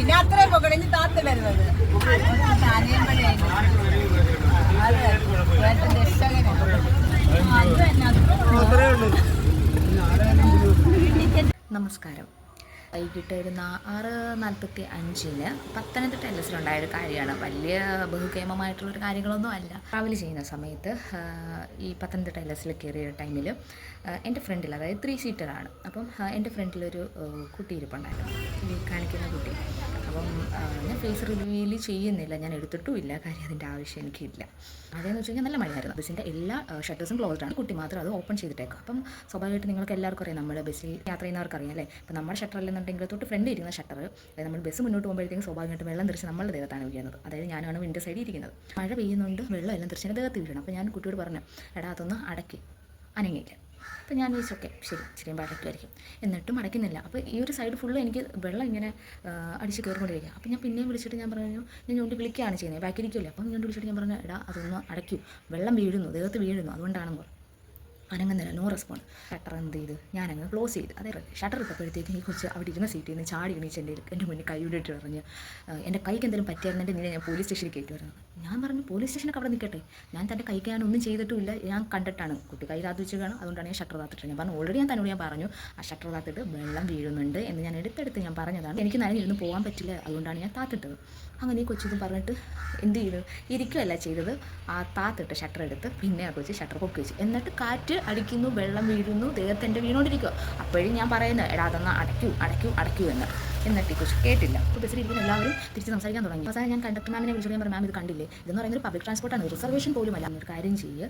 ഇനി അത്രയും പോകണം. ഇനി താത്ത വരുന്നത് നമസ്കാരം. വൈകിട്ട് ഒരു 6:45 പത്തനംതിട്ട LSലുണ്ടായ ഒരു കാര്യമാണ്. വലിയ ബഹുകേമമായിട്ടുള്ളൊരു കാര്യങ്ങളൊന്നും അല്ല. ട്രാവൽ ചെയ്യുന്ന സമയത്ത് ഈ പത്തനംതിട്ട LSൽ കയറിയ ടൈമിൽ എൻ്റെ ഫ്രണ്ടിൽ, അതായത് 3 സീറ്ററാണ്, അപ്പം എൻ്റെ ഫ്രണ്ടിലൊരു കുട്ടി ഇരിപ്പുണ്ടായിരുന്നു, ഈ കാണിക്കുന്ന കുട്ടി. അപ്പം ഞാൻ ഫേസ് റിവീൽ ചെയ്യുന്നില്ല, ഞാൻ എടുത്തിട്ടുമില്ല, കാര്യം അതിൻ്റെ ആവശ്യം എനിക്കില്ല. അതെന്ന് വെച്ച് കഴിഞ്ഞാൽ നല്ല മഴയായിരുന്നു. ബസ്സിൻ്റെ എല്ലാ ഷട്ടേഴ്സും ക്ലോസ്ഡ് ആണ്, കുട്ടി മാത്രം അത് ഓപ്പൺ ചെയ്തിട്ടേക്കും. അപ്പം സ്വാഭാവികമായിട്ട് നിങ്ങൾക്ക് എല്ലാവർക്കും അറിയാം, നമ്മൾ ബസ്സിൽ യാത്ര ചെയ്യുന്നവർക്ക് അറിയാം അല്ലേ. അപ്പം നമ്മുടെ ഷട്ടർ അല്ലെന്നുണ്ടെങ്കിൽ തൊട്ട് ഫ്രണ്ട് ഇരിക്കുന്ന ഷട്ടർ, അതായത് നമ്മൾ ബസ് മുന്നോട്ട് പോകുമ്പോഴത്തേക്കും സ്വാഭാവികമായിട്ട് വെള്ളം തെറിച്ച് നമ്മളുടെ ദേഹത്താണ് വീഴുന്നത്. അതായത് ഞാനാണ് വിൻഡോ സൈഡിൽ ഇരിക്കുന്നത്, മഴ പെയ്യുന്നുണ്ട്, വെള്ളം എല്ലാം തെറിച്ച് ദേഹത്ത് വീഴണം. അപ്പോൾ ഞാൻ കുട്ടിയോട് പറഞ്ഞു, എടാ അതൊന്ന് അടക്കി അനങ്ങിയില്ല. അപ്പോൾ ഞാൻ വിചാരിച്ചു ഓക്കെ ശരി ശരിയും അടയ്ക്കുമായിരിക്കും. എന്നിട്ടും അടയ്ക്കുന്നില്ല. അപ്പോൾ ഈ ഒരു സൈഡ് ഫുള്ള് എനിക്ക് വെള്ളം ഇങ്ങനെ അടിച്ച് കയറിക്കൊണ്ടിരിക്കുക. അപ്പോൾ ഞാൻ പിന്നെയും വിളിച്ചിട്ട് ഞാൻ പറഞ്ഞു, ഞാൻ ഞോണ്ടി വിളിക്കുകയാണ് ചെയ്യുന്നത്, ബാക്കിരിക്കില്ല. അപ്പം ഞോണ്ടി വിളിച്ചിട്ട് ഞാൻ പറഞ്ഞു, എടാ അതൊന്ന് അടയ്ക്കൂ, വെള്ളം വീഴുന്നു, ദേഹത്ത് വീഴുന്നു, അതുകൊണ്ടാണെന്ന് പറഞ്ഞു. അനങ്ങുന്നില്ല, നോ റെസ്പോണ്ട്. ഷട്ടർ എന്ത് ചെയ്ത് ഞാനങ്ങ് ക്ലോസ് ചെയ്ത്. അതെ, ഷട്ടർ ഇട്ടപ്പോഴത്തേക്കും ഈ കൊച്ച് അവിടെ ഇരുന്ന സീറ്റിൽ നിന്ന് ചാടി എണീച്ച് എൻ്റെ മുന്നിൽ കൈവിടിട്ട് പറഞ്ഞ്, എൻ്റെ കൈക്ക് എന്തെങ്കിലും പറ്റിയായിരുന്നെങ്കിൽ ഞാൻ പോലീസ് സ്റ്റേഷനിൽ കയറ്റുമായിരുന്നു. ഞാൻ പറഞ്ഞു, പോലീസ് സ്റ്റേഷനൊക്കെ അവിടെ നിൽക്കട്ടെ, ഞാൻ തൻ്റെ കൈക്ക് ഞാനൊന്നും ചെയ്തിട്ടുമില്ല, ഞാൻ കണ്ടിട്ടാണ് കുട്ടി കൈ താത്ത് വെച്ച് കാണും, അതുകൊണ്ടാണ് ഞാൻ ഷട്ടർ താത്തിട്ട്. ഞാൻ പറഞ്ഞു, ഓൾറെഡി തന്നോട് ഞാൻ പറഞ്ഞു ആ ഷട്ടർ താത്തിട്ട് വെള്ളം വീഴുന്നുണ്ട് എന്ന് ഞാൻ എടുത്തെടുത്ത് ഞാൻ പറഞ്ഞതാണ്, എനിക്ക് നനഞ്ഞിരുന്ന് പോകാൻ പറ്റില്ല, അതുകൊണ്ടാണ് ഞാൻ താത്തിട്ടത്. അങ്ങനെ ഈ കൊച്ചിതും പറഞ്ഞിട്ട് എന്ത് ചെയ്തു, ഇരിക്കുകയല്ല ചെയ്തത്, ആ താത്തിട്ട് ഷട്ടർ എടുത്ത് പിന്നെ ആ കൊച്ച് ഷട്ടർ പൊക്കി വെച്ച്, എന്നിട്ട് കാറ്റ് അടിക്കുന്നു, വെള്ളം വീഴുന്നു, ദേഹത്ത് എൻ്റെ വീണോണ്ടിരിക്കുക. അപ്പോഴും ഞാൻ പറയുന്നത്, എടാ അതൊന്ന് അടയ്ക്കൂ എന്ന്. എന്നിട്ട് ഈ കൊച്ച് കേട്ടില്ല. അപ്പോൾ ബസ്സിലിരിക്കുന്ന എല്ലാവരും തിരിച്ച് സംസാരിക്കാൻ തുടങ്ങി. അവസാനം ഞാൻ കണ്ടക്ടർ മാമിനെ വിളിച്ചു, ഞാൻ പറഞ്ഞു, മാം ഇത് കണ്ടില്ലേ, ഇതെന്ന് പറയുന്നത് ഒരു പബ്ലിക് ട്രാൻസ്പോർട്ടാണ്, റിസർവേഷൻ പോലും അല്ല, എന്നൊരു കാര്യം ചെയ്യുക,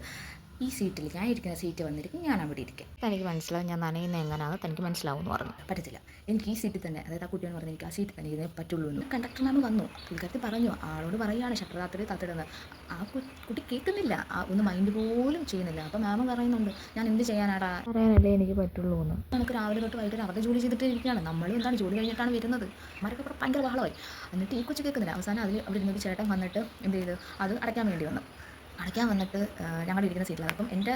ഈ സീറ്റിൽ ഞാൻ ഇരിക്കുന്ന സീറ്റ് വന്നിരിക്കും, ഞാൻ അവിടെ ഇരിക്കും, തനിക്ക് മനസ്സിലാവും ഞാൻ നനയുന്ന എങ്ങനെയാണ്, തനിക്ക് മനസ്സിലാവും എന്ന് പറഞ്ഞു. പറ്റത്തില്ല, എനിക്ക് ഈ സീറ്റിൽ തന്നെ, അതായത് ആ കുട്ടിയെന്ന് പറഞ്ഞാൽ എനിക്ക് ആ സീറ്റിൽ തന്നെ ഇതിനെ പറ്റുള്ളൂ എന്ന് കണ്ടക്ടർ മാം വന്നു. പുള്ളിക്കാരത്തി പറഞ്ഞു, ആളോട് പറയുകയാണ് ഷട്ടർ രാത്രി തത്തിടുന്നത്. ആ കുട്ടി കേൾക്കുന്നില്ല, ഒന്ന് മൈൻഡ് പോലും ചെയ്യുന്നില്ല. അപ്പോൾ മാം പറയുന്നുണ്ട്, ഞാൻ എന്ത് ചെയ്യാനാടാ, പറയാനല്ലേ എനിക്ക് പറ്റുള്ളൂ എന്ന്. നമുക്ക് രാവിലെ തൊട്ട് വൈകിട്ട് അവരുടെ ജോലി ചെയ്തിട്ട് ഇരിക്കുകയാണ്, നമ്മളും എന്താണ് ജോലി കഴിഞ്ഞിട്ടാണ് വരുന്നത്. അവരൊക്കെ ഭയങ്കര ബഹളമായി. എന്നിട്ട് ഈ കൊച്ചു കേൾക്കുന്നില്ല. അവസാനം അതിൽ അവിടെ ഇരുന്നൊരു ചേട്ടൻ വന്നിട്ട് എന്ത് ചെയ്ത്, അത് അടയ്ക്കാൻ വേണ്ടി വന്നു. അടയ്ക്കാൻ വന്നിട്ട് ഞങ്ങളുടെ ഇരിക്കുന്ന സീറ്റിലാണ്. അപ്പം എൻ്റെ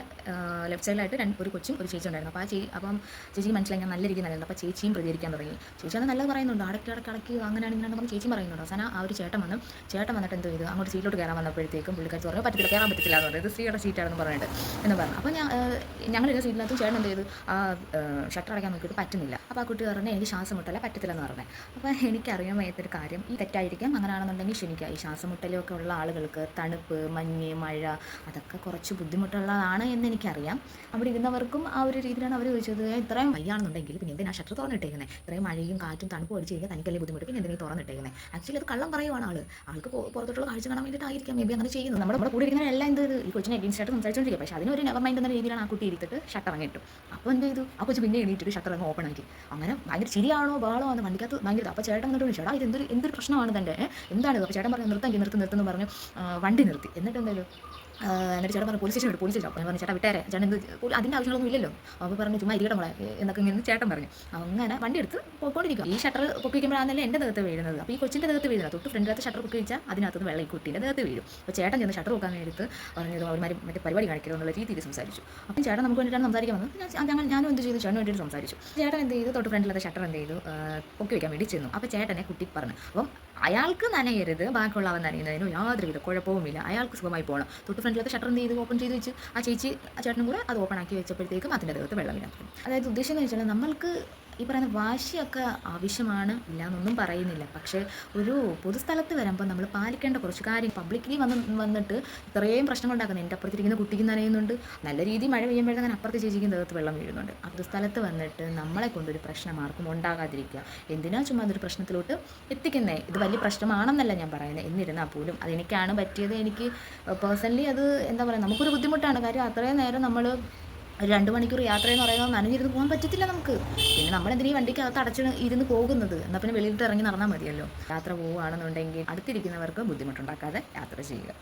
ലെഫ്റ്റ് സൈഡിലായിട്ട് ഒരു കൊച്ചും ഒരു ചേച്ചി ഉണ്ടായിരുന്നു. അപ്പോൾ അപ്പം ചേച്ചിക്ക് മനസ്സിലായി ഞാൻ നല്ല രീതിയിൽ നല്ലത്. അപ്പോൾ ചേച്ചിയും പ്രതികരിക്കാൻ തുടങ്ങി. ചേച്ചി അത് നല്ലത് പറയുന്നുണ്ട്, അടയ്ക്ക് അങ്ങനെയാണ് ഇങ്ങനെയാണെന്ന് പറഞ്ഞ് ചേച്ചി പറയുന്നുണ്ട്. അവസാനം ആ ഒരു ചേട്ടൻ വന്നിട്ട് എന്തോ ചെയ്തു, അങ്ങോട്ട് സീറ്റിലോട്ട് കയറാൻ വന്നപ്പോഴത്തേക്കും പുള്ളിക്കാർ പറഞ്ഞു, പറ്റത്തില്ല, കയറാൻ പറ്റത്തില്ല എന്ന് പറഞ്ഞത്, ഇത് സ്ത്രീയുടെ സീറ്റാണെന്ന് പറഞ്ഞിട്ട് എന്ന് പറഞ്ഞു. അപ്പോൾ ഞങ്ങളിരുന്ന സീറ്റിനകത്തും ചേട്ടൻ എന്ത് ചെയ്തു, ആ ഷട്ടർ അടയ്ക്കാൻ നോക്കിയിട്ട് പറ്റുന്നില്ല. അപ്പോൾ ആ കുട്ടി പറഞ്ഞാൽ എനിക്ക് ശ്വാസം മുട്ടല്ല, പറ്റത്തില്ലെന്ന് പറഞ്ഞത്. അപ്പോൾ എനിക്കറിയാൻ വയ്യാത്തൊരു കാര്യം, ഈ തെറ്റായിരിക്കാം, അങ്ങനെയാണെന്നുണ്ടെങ്കിൽ ക്ഷമിക്കുക. ഈ ശ്വാസം മുട്ടലൊക്കെ ഉള്ള ആളുകൾക്ക് തണുപ്പ്, മഞ്ഞ്, മഴ അതൊക്കെ കുറച്ച് ബുദ്ധിമുട്ടുള്ളതാണ് എന്ന് എനിക്കറിയാം. അവിടെ ഇരുന്നവർക്കും ആ ഒരു രീതിയിലാണ് അവർ ചോദിച്ചത്, ഇത്രയും വയ്യാണെന്നുണ്ടെങ്കിൽ പിന്നെ എന്തിനാ ഷട്ടർ തുറന്നിട്ടേക്കുന്നത്, ഇത്രയും മഴയും കാറ്റും തണുപ്പും അടിച്ച് കഴിഞ്ഞാൽ തനിക്കല്ലേ ബുദ്ധിമുട്ട്, പിന്നെ എന്തിനാ തുറന്നിട്ടേക്കുന്നത്. ആക്ച്വലി അത് കള്ളം പറയുവാണ്, ആൾക്ക് പുറത്തോട്ടുള്ള കാഴ്ച കാണാൻ വേണ്ടിയിട്ടായിരിക്കാം മേ ബി അങ്ങനെ ചെയ്യുന്നത്. നമ്മുടെ കൂടെ ഇരിക്കുന്ന എല്ലാം എന്ത് ഈ കൊച്ചിനെ എഗെയിൻസ്റ്റായിട്ട് സംസാരിച്ചുകൊണ്ടിരിക്കുക. പക്ഷേ അതിനൊരു നെവർ മൈൻഡ് എന്ന രീതിയിലാണ് ആ കുട്ടി ഇരുത്തിട്ട് ഷട്ടർ അങ്ങിട്ടു. അപ്പോൾ എന്ത് ചെയ്തു, ആ കൊച്ചു പിന്നെ എണീറ്റിട്ട് ഷട്ടർ അങ്ങ് ഓപ്പൺ ആക്കി. അങ്ങനെ ഭയങ്കര ചിരിയാണോ ബഹളോ ആണ് വണ്ടിക്കകത്ത് ഭയങ്കര. അപ്പോൾ ചേട്ടൻ എന്നിട്ട് ചേട്ടാ ഇത് എന്തൊരു പ്രശ്നമാണ് തൻ്റെ, എന്താണിത്. അപ്പോൾ ചേട്ടൻ പറഞ്ഞു, നിർത്തുന്നു പറഞ്ഞു, വണ്ടി നിർത്തി. എന്നിട്ട് എന്തായാലും എന്നിട്ട് ചേട്ടൻ പറഞ്ഞു, പോലീസ് സ്റ്റേഷൻ അപ്പോൾ ഞാൻ പറഞ്ഞു, ചേട്ടാ വിട്ടേരെ, ചേട്ടൻ എന്ത് അതിൻ്റെ ആവശ്യങ്ങളൊന്നും ഇല്ലല്ലോ. അപ്പോൾ പറഞ്ഞു, ചുമ്മാ ഇരിക്കട്ടെ മോളെ എന്നൊക്കെ ഇങ്ങനെ ചേട്ടൻ പറഞ്ഞു. അങ്ങനെ വണ്ടി എടുത്ത് പോയിക്കൊണ്ടിരിക്കും. ഈ ഷട്ടർ പൊക്കിക്കുമ്പോഴാണല്ലേ എൻ്റെ ദേഹത്ത് വീഴുന്നത്. അപ്പോൾ ഈ കൊച്ചിൻ്റെ ദേഹത്ത് വീഴുന്നത്, തൊട്ട് ഫ്രണ്ടിനകത്ത് ഷട്ടർ പൊക്കി വെച്ചാൽ അതിനകത്ത് വെള്ളം ഈ കുട്ടീൻ്റെ ദേഹത്ത് വീഴും. അപ്പോൾ ചേട്ടൻ ചെന്ന് ഷട്ടർ പൊക്കാൻ എടുത്ത് പറഞ്ഞത് ഒരുമാതിരി മറ്റേ പരിപാടി കാണിക്കരുത് എന്നുള്ള രീതിയിൽ സംസാരിച്ചു. അപ്പം ചേട്ടൻ നമുക്ക് വേണ്ടിയിട്ടാണ് സംസാരിക്കാൻ വന്നത്. ഞാനും എന്ത് ചെയ്തു, ചേട്ടന് വേണ്ടിയിട്ട് സംസാരിച്ചു. ചേട്ടൻ എന്ത് ചെയ്തു, തൊട്ട് ഫ്രണ്ടിലത്തെ ഷട്ടർ എന്ത് ചെയ്തു, പൊക്കി വയ്ക്കാൻ വേണ്ടി ചെന്നു. അപ്പോൾ ചേട്ടനെ കുട്ടി പറഞ്ഞു, അപ്പം അയാൾക്ക് നനയരുത്, ബാക്കിയുള്ളവൻ നനയുന്നതിനും യാതൊരുവിധ കുഴപ്പവുമില്ല, അയാൾക്ക് സുഖമായി പോകണം. തൊട്ട് ഫ്രണ്ടിലത്തെ ഷട്ടർ എന്ത് ചെയ്ത് ഓപ്പൺ ചെയ്ത് വെച്ച് ആ ചേട്ടനും കൂടെ അത് ഓപ്പൺ ആക്കി വെച്ചപ്പോഴത്തേക്കും അതിൻ്റെ ദേഹത്ത് വെള്ളം വീണാൻ. അതായത് ഉദ്ദേശം എന്ന് വെച്ചാൽ നമ്മൾക്ക് ഈ പറയുന്ന വാശിയൊക്കെ ആവശ്യമാണ്, ഇല്ലയെന്നൊന്നും പറയുന്നില്ല. പക്ഷേ ഒരു പൊതുസ്ഥലത്ത് വരുമ്പോൾ നമ്മൾ പാലിക്കേണ്ട കുറച്ച് കാര്യം, പബ്ലിക്കലി വന്നിട്ട് ഇത്രയും പ്രശ്നങ്ങൾ ഉണ്ടാക്കുന്നത്. എൻ്റെ അപ്പുറത്തിരിക്കുന്ന കുട്ടിക്ക് നനയുന്നുണ്ട്, നല്ല രീതിയിൽ മഴ പെയ്യുമ്പോഴത്തേക്കും അപ്പുറത്ത് ചേച്ചിക്കും ദേഹത്ത് വെള്ളം വീഴുന്നുണ്ട്. ആ പൊതുസ്ഥലത്ത് വന്നിട്ട് നമ്മളെ കൊണ്ടൊരു പ്രശ്നം ആർക്കും ഉണ്ടാകാതിരിക്കുക. എന്തിനാ ചുമ്മാ അതൊരു പ്രശ്നത്തിലോട്ട് എത്തിക്കുന്നത്. ഇത് വലിയ പ്രശ്നമാണെന്നല്ല ഞാൻ പറയുന്നത്, എന്നിരുന്നാൽ പോലും അതെനിക്കാണ് പറ്റിയത്. എനിക്ക് പേഴ്സണലി അത് എന്താ പറയുക, നമുക്കൊരു ബുദ്ധിമുട്ടാണ്. കാര്യം അത്രയും നേരം നമ്മൾ ഒരു 2 മണിക്കൂർ യാത്ര എന്ന് പറയുന്നത് നനഞ്ഞിരുന്ന് പോകാൻ പറ്റത്തില്ല നമുക്ക്. പിന്നെ നമ്മളെന്തിനീ വണ്ടിക്കകത്ത് അടച്ച് ഇരുന്ന് പോകുന്നത്, എന്നാൽ പിന്നെ വെളിയിലിട്ട് ഇറങ്ങി നടന്നാൽ മതിയല്ലോ. യാത്ര പോവുകയാണെന്നുണ്ടെങ്കിൽ അടുത്തിരിക്കുന്നവർക്ക് ബുദ്ധിമുട്ടുണ്ടാക്കാതെ യാത്ര ചെയ്യുക.